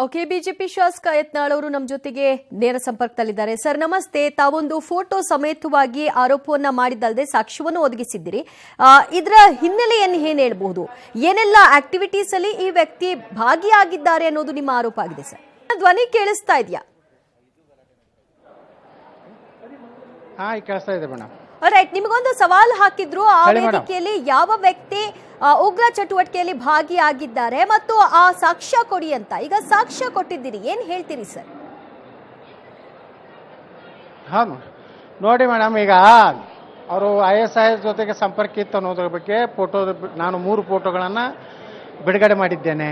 Okay, BJP ಶಾಸಕ ಯತ್ನಾಳ್ ಅವರು ನಮ್ಮ ಜೊತೆಗೆ ನೇರ ಸಂಪರ್ಕದಲ್ಲಿದ್ದಾರೆ. ಸರ್ ನಮಸ್ತೆ. ತಾವೊಂದು ಫೋಟೋ ಸಮೇತವಾಗಿ ಆರೋಪವನ್ನ ಮಾಡಿದ್ದಲ್ಲದೆ ಸಾಕ್ಷ್ಯವನ್ನು ಒದಗಿಸಿದ್ದೀರಿ. ಇದರ ಹಿನ್ನೆಲೆಯನ್ನು ಏನ್ ಹೇಳ್ಬಹುದು? ಏನೆಲ್ಲ ಆಕ್ಟಿವಿಟೀಸ್ ಅಲ್ಲಿ ಈ ವ್ಯಕ್ತಿ ಭಾಗಿಯಾಗಿದ್ದಾರೆ ಅನ್ನೋದು ನಿಮ್ಮ ಆರೋಪ ಆಗಿದೆ ಸರ್. ಧ್ವನಿ ಕೇಳಿಸ್ತಾ ಇದೆಯಾ? ಕೇಳಿಸ್ತಾ ಇದೆ ಮೇಡಮ್. ರೈಟ್, ನಿಮಗೊಂದು ಸವಾಲು ಹಾಕಿದ್ರು. ಆ ವೇದಿಕೆಯಲ್ಲಿ ಯಾವ ವ್ಯಕ್ತಿ ಉಗ್ರ ಚಟುವಟಿಕೆಯಲ್ಲಿ ಭಾಗಿಯಾಗಿದ್ದಾರೆ ಮತ್ತು ಆ ಸಾಕ್ಷ್ಯ ಕೊಡಿ ಅಂತ. ಈಗ ಸಾಕ್ಷ್ಯ ಕೊಟ್ಟಿದ್ದೀರಿ, ಏನ್ ಹೇಳ್ತೀರಿ ಸರ್? ನೋಡಿ ಮೇಡಮ್, ಈಗ ಅವರು ISI ಜೊತೆಗೆ ಸಂಪರ್ಕ ಇತ್ತು ಅನ್ನೋದ್ರ ಬಗ್ಗೆ ನಾನು 3 ಫೋಟೋಗಳನ್ನು ಬಿಡುಗಡೆ ಮಾಡಿದ್ದೇನೆ.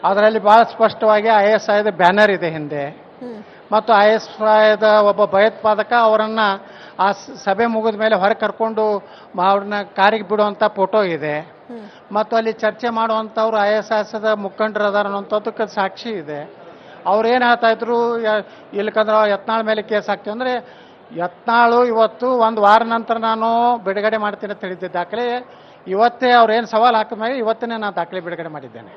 ಅದರಲ್ಲಿ ಬಹಳ ಸ್ಪಷ್ಟವಾಗಿ ISIದ ಬ್ಯಾನರ್ ಇದೆ ಹಿಂದೆ, ಮತ್ತು ISIದ ಒಬ್ಬ ಭಯೋತ್ಪಾದಕ ಅವರನ್ನ ಆ ಸಭೆ ಮುಗಿದ ಮೇಲೆ ಹೊರ ಕರ್ಕೊಂಡು ಅವ್ರನ್ನ ಕಾರಿಗೆ ಬಿಡುವಂಥ ಫೋಟೋ ಇದೆ, ಮತ್ತು ಅಲ್ಲಿ ಚರ್ಚೆ ಮಾಡುವಂಥವ್ರು ISIದ ಮುಖಂಡರು ಅದಾರ ಅನ್ನೋಂಥದ್ದಕ್ಕೆ ಸಾಕ್ಷಿ ಇದೆ. ಅವ್ರು ಏನು ಹೇಳ್ತಾ ಇದ್ರು, ಇಲ್ಲಕಂದ್ರೆ ಯತ್ನಾಳ್ ಮೇಲೆ ಕೇಸ್ ಹಾಕ್ತೀವಿ ಅಂದರೆ, ಯತ್ನಾಳು ಇವತ್ತು 1 ವಾರ ನಂತರ ನಾನು ಬಿಡುಗಡೆ ಮಾಡ್ತೀನಿ ಅಂತ ಹೇಳಿದ್ದೆ ದಾಖಲೆ. ಇವತ್ತೇ ಅವ್ರೇನು ಸವಾಲು ಹಾಕಿದ ಮೇಲೆ ಇವತ್ತೇ ನಾನು ದಾಖಲೆ ಬಿಡುಗಡೆ ಮಾಡಿದ್ದೇನೆ.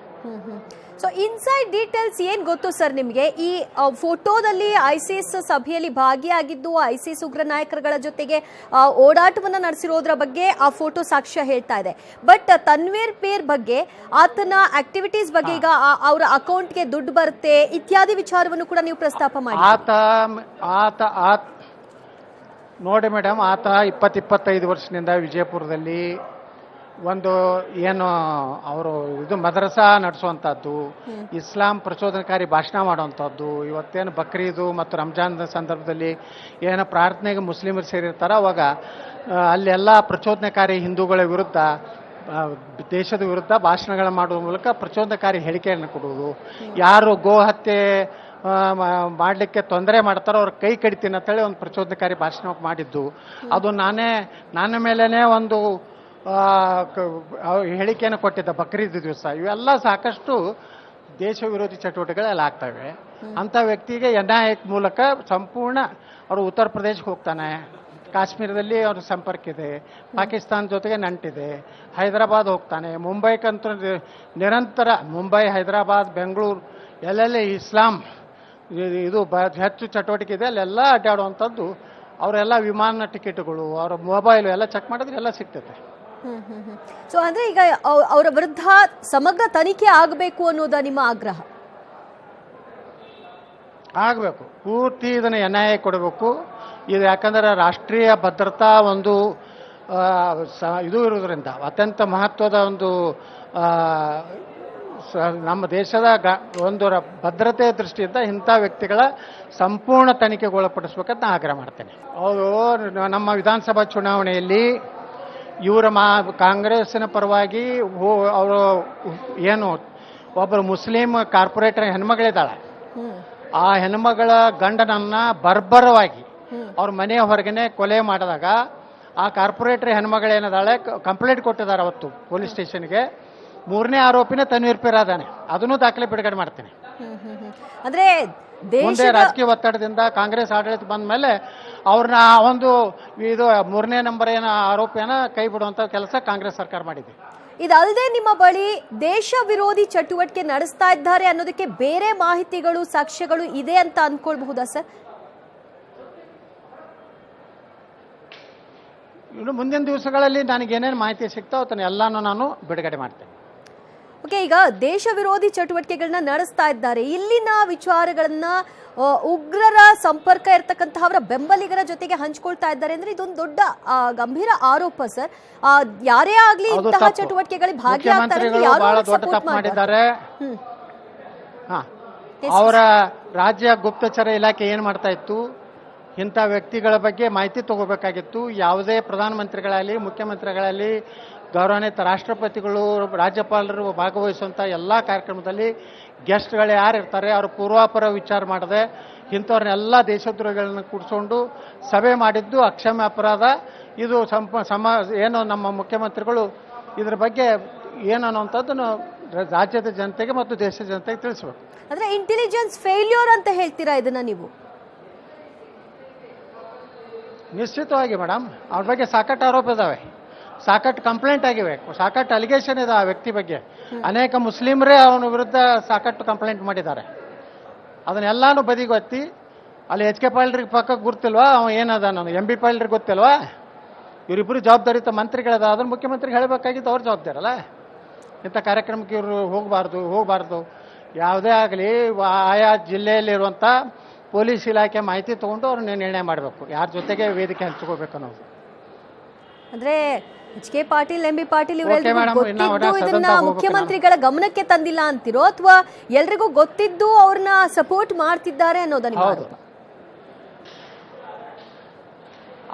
ಸೊ ಇನ್ಸೈಡ್ ಡೀಟೇಲ್ಸ್ ಏನ್ ಗೊತ್ತು ಸರ್ ನಿಮಗೆ? ಈ ಫೋಟೋದಲ್ಲಿ ISIS ಸಭೆಯಲ್ಲಿ ಭಾಗಿಯಾಗಿದ್ದು ISIS ಉಗ್ರ ನಾಯಕರುಗಳ ಜೊತೆಗೆ ಓಡಾಟವನ್ನ ನಡೆಸಿರೋದ್ರ ಬಗ್ಗೆ ಆ ಫೋಟೋ ಸಾಕ್ಷ್ಯ ಹೇಳ್ತಾ ಇದೆ. ಬಟ್ ತನ್ವೀರ್ ಪೇರ್ ಬಗ್ಗೆ, ಆತನ ಆಕ್ಟಿವಿಟೀಸ್ ಬಗ್ಗೆ, ಈಗ ಅವರ ಅಕೌಂಟ್ಗೆ ದುಡ್ಡು ಬರುತ್ತೆ ಇತ್ಯಾದಿ ವಿಚಾರವನ್ನು ಕೂಡ ನೀವು ಪ್ರಸ್ತಾಪ ಮಾಡಿ. ನೋಡಿ ಮೇಡಮ್, ಆತ 20-25 ವರ್ಷದಿಂದ ವಿಜಯಪುರದಲ್ಲಿ ಒಂದು ಏನು ಅವರು ಮದ್ರಸಾ ನಡೆಸುವಂಥದ್ದು, ಇಸ್ಲಾಂ ಪ್ರಚೋದನಕಾರಿ ಭಾಷಣ ಮಾಡುವಂಥದ್ದು, ಇವತ್ತೇನು ಬಕ್ರೀದು ಮತ್ತು ರಂಜಾನ್ ಸಂದರ್ಭದಲ್ಲಿ ಏನು ಪ್ರಾರ್ಥನೆಗೆ ಮುಸ್ಲಿಮರು ಸೇರಿರ್ತಾರ, ಅವಾಗ ಅಲ್ಲೆಲ್ಲ ಪ್ರಚೋದನಕಾರಿ ಹಿಂದೂಗಳ ವಿರುದ್ಧ, ದೇಶದ ವಿರುದ್ಧ ಭಾಷಣಗಳ ಮಾಡುವ ಮೂಲಕ ಪ್ರಚೋದನಕಾರಿ ಹೇಳಿಕೆಯನ್ನು ಕೊಡುವುದು, ಯಾರು ಗೋ ಹತ್ಯೆ ಮಾಡಲಿಕ್ಕೆ ತೊಂದರೆ ಮಾಡ್ತಾರೋ ಅವ್ರ ಕೈ ಕಡಿತೀನಿ ಅಂತೇಳಿ ಒಂದು ಪ್ರಚೋದನಕಾರಿ ಭಾಷಣ ಮಾಡಿದ್ದು, ಅದು ನನ್ನ ಮೇಲೇ ಒಂದು ಹೇಳಿಕೆಯನ್ನು ಕೊಟ್ಟಿದ್ದ ಬಕ್ರೀದ್ ದಿವಸ. ಇವೆಲ್ಲ ಸಾಕಷ್ಟು ದೇಶ ವಿರೋಧಿ ಚಟುವಟಿಕೆಗಳೆಲ್ಲ ಆಗ್ತವೆ. ಅಂಥ ವ್ಯಕ್ತಿಗೆ NIA ಮೂಲಕ ಸಂಪೂರ್ಣ ಅವರು ಉತ್ತರ ಪ್ರದೇಶಕ್ಕೆ ಹೋಗ್ತಾನೆ, ಕಾಶ್ಮೀರದಲ್ಲಿ ಅವ್ರ ಸಂಪರ್ಕ ಇದೆ, ಪಾಕಿಸ್ತಾನ ಜೊತೆಗೆ ನಂಟಿದೆ, ಹೈದರಾಬಾದ್ ಹೋಗ್ತಾನೆ, ಮುಂಬೈಗಂತೂ ನಿರಂತರ ಮುಂಬೈ, ಹೈದರಾಬಾದ್, ಬೆಂಗಳೂರು ಎಲ್ಲೆಲ್ಲಿ ಇಸ್ಲಾಂ ಇದು ಹೆಚ್ಚು ಚಟುವಟಿಕೆ ಇದೆ ಅಲ್ಲೆಲ್ಲ ಅಡ್ಡಾಡುವಂಥದ್ದು. ಅವರೆಲ್ಲ ವಿಮಾನ ಟಿಕೆಟ್ಗಳು, ಅವರ ಮೊಬೈಲು ಎಲ್ಲ ಚೆಕ್ ಮಾಡಿದ್ರೆ ಎಲ್ಲ ಸಿಗ್ತೈತೆ. ಸೊ ಅಂದ್ರೆ ಈಗ ಅವರ ವಿರುದ್ಧ ಸಮಗ್ರ ತನಿಖೆ ಆಗಬೇಕು ಅನ್ನೋದ ನಿಮ್ಮ ಆಗ್ರಹ? ಆಗಬೇಕು, ಪೂರ್ತಿ ಇದನ್ನು NIA ಕೊಡಬೇಕು. ಇದು ಯಾಕಂದ್ರೆ ರಾಷ್ಟ್ರೀಯ ಭದ್ರತಾ ಒಂದು ಇದು ಇರೋದ್ರಿಂದ, ಅತ್ಯಂತ ಮಹತ್ವದ ಒಂದು ನಮ್ಮ ದೇಶದ ಒಂದು ಭದ್ರತೆ ದೃಷ್ಟಿಯಿಂದ ಇಂಥ ವ್ಯಕ್ತಿಗಳ ಸಂಪೂರ್ಣ ತನಿಖೆಗೊಳಪಡಿಸ್ಬೇಕಂತ ಆಗ್ರಹ ಮಾಡ್ತೇನೆ. ಅವರು ನಮ್ಮ ವಿಧಾನಸಭಾ ಚುನಾವಣೆಯಲ್ಲಿ ಇವರ ಕಾಂಗ್ರೆಸ್ಸಿನ ಪರವಾಗಿ ಅವರು ಏನು ಒಬ್ಬರು ಮುಸ್ಲಿಂ ಕಾರ್ಪೊರೇಟರ್ ಹೆಣ್ಮಗಳಿದ್ದಾಳೆ, ಆ ಹೆಣ್ಮಗಳ ಗಂಡನನ್ನ ಬರ್ಬರವಾಗಿ ಅವ್ರ ಮನೆಯ ಹೊರಗನೆ ಕೊಲೆ ಮಾಡಿದಾಗ ಆ ಕಾರ್ಪೊರೇಟರ್ ಹೆಣ್ಮಗಳೇನದಾಳೆ ಕಂಪ್ಲೇಂಟ್ ಕೊಟ್ಟಿದ್ದಾರೆ ಅವತ್ತು ಪೊಲೀಸ್ ಸ್ಟೇಷನ್ಗೆ. 3ನೇ ಆರೋಪಿನ ತನ್ವೀರ್ ಪೇರ್ ಅದಾನೆ, ಅದನ್ನು ದಾಖಲೆ ಬಿಡುಗಡೆ ಮಾಡ್ತೇನೆ. ಅಂದ್ರೆ ಮುಂದೆ ರಾಜಕೀಯ ಒತ್ತಡದಿಂದ ಕಾಂಗ್ರೆಸ್ ಆಡಳಿತ ಬಂದ ಮೇಲೆ ಅವ್ರನ್ನ ಒಂದು 3ನೇ ನಂಬರ್ ಆರೋಪಿಯನ್ನ ಕೈ ಬಿಡುವಂತ ಕೆಲಸ ಕಾಂಗ್ರೆಸ್ ಸರ್ಕಾರ ಮಾಡಿದೆ. ಇದಲ್ಲದೆ ನಿಮ್ಮ ಬಳಿ ದೇಶ ವಿರೋಧಿ ಚಟುವಟಿಕೆ ನಡೆಸ್ತಾ ಇದ್ದಾರೆ ಅನ್ನೋದಕ್ಕೆ ಬೇರೆ ಮಾಹಿತಿಗಳು, ಸಾಕ್ಷ್ಯಗಳು ಇದೆ ಅಂತ ಅನ್ಕೊಳ್ಬಹುದಾ ಸರ್? ಇನ್ನು ಮುಂದಿನ ದಿವಸಗಳಲ್ಲಿ ನನಗೆ ಏನೇನು ಮಾಹಿತಿ ಸಿಗ್ತಾವ ಅದನ್ನ ಎಲ್ಲಾನು ನಾನು ಬಿಡುಗಡೆ ಮಾಡ್ತೇನೆ. ಓಕೆ, ಈಗ ದೇಶ ವಿರೋಧಿ ಚಟುವಟಿಕೆಗಳನ್ನ ನಡೆಸ್ತಾ ಇದ್ದಾರೆ, ಇಲ್ಲಿನ ವಿಚಾರಗಳನ್ನ ಉಗ್ರರ ಸಂಪರ್ಕ ಇರತಕ್ಕಂತಹವರ ಬೆಂಬಲಿಗರ ಜೊತೆಗೆ ಹಂಚ್ಕೊಳ್ತಾ ಇದ್ದಾರೆ ಅಂದ್ರೆ ಇದೊಂದು ದೊಡ್ಡ ಗಂಭೀರ ಆರೋಪ ಸರ್. ಯಾರೇ ಆಗ್ಲಿ ಇಂತಹ ಚಟುವಟಿಕೆಗಳಿಗೆ ಭಾಗಿಯಾಗ್ತಾರೆ ಮಾಡಿದ್ದಾರೆ. ಅವರ ರಾಜ್ಯ ಗುಪ್ತಚರ ಇಲಾಖೆ ಏನ್ ಮಾಡ್ತಾ ಇತ್ತು, ಇಂಥ ವ್ಯಕ್ತಿಗಳ ಬಗ್ಗೆ ಮಾಹಿತಿ ತಗೋಬೇಕಾಗಿತ್ತು. ಯಾವುದೇ ಪ್ರಧಾನಮಂತ್ರಿಗಳಲ್ಲಿ, ಮುಖ್ಯಮಂತ್ರಿಗಳಲ್ಲಿ, ಗೌರವಾನ್ವಿತ ರಾಷ್ಟ್ರಪತಿಗಳು, ರಾಜ್ಯಪಾಲರು ಭಾಗವಹಿಸುವಂಥ ಎಲ್ಲ ಕಾರ್ಯಕ್ರಮದಲ್ಲಿ ಗೆಸ್ಟ್ಗಳು ಯಾರು ಇರ್ತಾರೆ ಅವರು ಪೂರ್ವಾಪರ ವಿಚಾರ ಮಾಡದೆ ಇಂಥವ್ರನ್ನೆಲ್ಲ ದೇಶದ್ರೋಹಿಗಳನ್ನ ಕೂಡಿಸ್ಕೊಂಡು ಸಭೆ ಮಾಡಿದ್ದು ಅಕ್ಷಮ್ಯ ಅಪರಾಧ. ಇದು ಏನು ನಮ್ಮ ಮುಖ್ಯಮಂತ್ರಿಗಳು ಇದ್ರ ಬಗ್ಗೆ ಏನು ಅನ್ನುವಂಥದ್ದನ್ನು ರಾಜ್ಯದ ಜನತೆಗೆ ಮತ್ತು ದೇಶದ ಜನತೆಗೆ ತಿಳಿಸ್ಬೇಕು. ಅಂದ್ರೆ ಇಂಟೆಲಿಜೆನ್ಸ್ ಫೇಲ್ಯೂರ್ ಅಂತ ಹೇಳ್ತೀರಾ ಇದನ್ನ ನೀವು? ನಿಶ್ಚಿತವಾಗಿ ಮೇಡಮ್, ಅವ್ರ ಬಗ್ಗೆ ಸಾಕಷ್ಟು ಆರೋಪ ಇದಾವೆ. ಸಾಕಷ್ಟು ಕಂಪ್ಲೇಂಟ್ ಆಗಿವೆ, ಸಾಕಷ್ಟು ಅಲಿಗೇಷನ್ ಇದೆ ಆ ವ್ಯಕ್ತಿ ಬಗ್ಗೆ. ಅನೇಕ ಮುಸ್ಲಿಮರೇ ಅವನ ವಿರುದ್ಧ ಸಾಕಷ್ಟು ಕಂಪ್ಲೇಂಟ್ ಮಾಡಿದ್ದಾರೆ. ಅದನ್ನೆಲ್ಲಾನು ಬದಿಗೊತ್ತಿ ಅಲ್ಲಿ ಎಚ್ ಕೆ ಪಾಲ್ರಿಗೆ ಪಕ್ಕಕ್ಕೆ ಗುರ್ತಿಲ್ವಾ, ಅವ ಏನದ ನಾನು ಎಂ ಬಿ ಪಾಲ್ರಿಗೆ ಗೊತ್ತಿಲ್ವಾ, ಇವರಿಬ್ಬರು ಜವಾಬ್ದಾರಿಯುತ ಮಂತ್ರಿಗಳದ, ಅದನ್ನು ಮುಖ್ಯಮಂತ್ರಿಗೆ ಹೇಳಬೇಕಾಗಿದ್ದು ಅವ್ರ ಜವಾಬ್ದಾರಲ್ಲ. ಇಂಥ ಕಾರ್ಯಕ್ರಮಕ್ಕೆ ಇವರು ಹೋಗಬಾರ್ದು. ಯಾವುದೇ ಆಗಲಿ ಆಯಾ ಜಿಲ್ಲೆಯಲ್ಲಿರುವಂಥ ಪೊಲೀಸ್ ಇಲಾಖೆ ಮಾಹಿತಿ ತೊಗೊಂಡು ಅವ್ರನ್ನ ನಿರ್ಣಯ ಮಾಡಬೇಕು, ಯಾರ ಜೊತೆಗೆ ವೇದಿಕೆ ಹಂಚ್ಕೋಬೇಕು ಅನ್ನೋದು. ಅಂದ್ರೆ H K Patil, M B Patil Okay, madam, ಇನ್ನ ಇವರೆಲ್ಲರಿಗೂ ಹೊರಡ ಇದನ್ನ ಸದನದಾಗ ಮುಖ್ಯಮಂತ್ರಿಗಳ ಗಮನಕ್ಕೆ ತಂದಿಲ್ಲ ಅಂತಿರೋ ಅಥವಾ ಎಲ್ರಿಗೂ ಗೊತ್ತಿದ್ದು ಅವ್ರನ್ನ ಸಪೋರ್ಟ್ ಮಾಡ್ತಿದ್ದಾರೆ ಅನ್ನೋದನ್ನ ಹೌದು,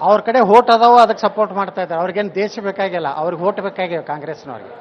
ಅವ್ರ ಕಡೆ ಓಟ್ ಅದಾವ, ಅದಕ್ಕೆ ಸಪೋರ್ಟ್ ಮಾಡ್ತಾ ಇದ್ದಾರೆ. ಅವ್ರಿಗೇನು ದೇಶ ಬೇಕಾಗಿಲ್ಲ, ಅವ್ರಿಗೆ ಓಟ್ ಬೇಕಾಗಿವೆ ಕಾಂಗ್ರೆಸ್ನವ್ರಿಗೆ.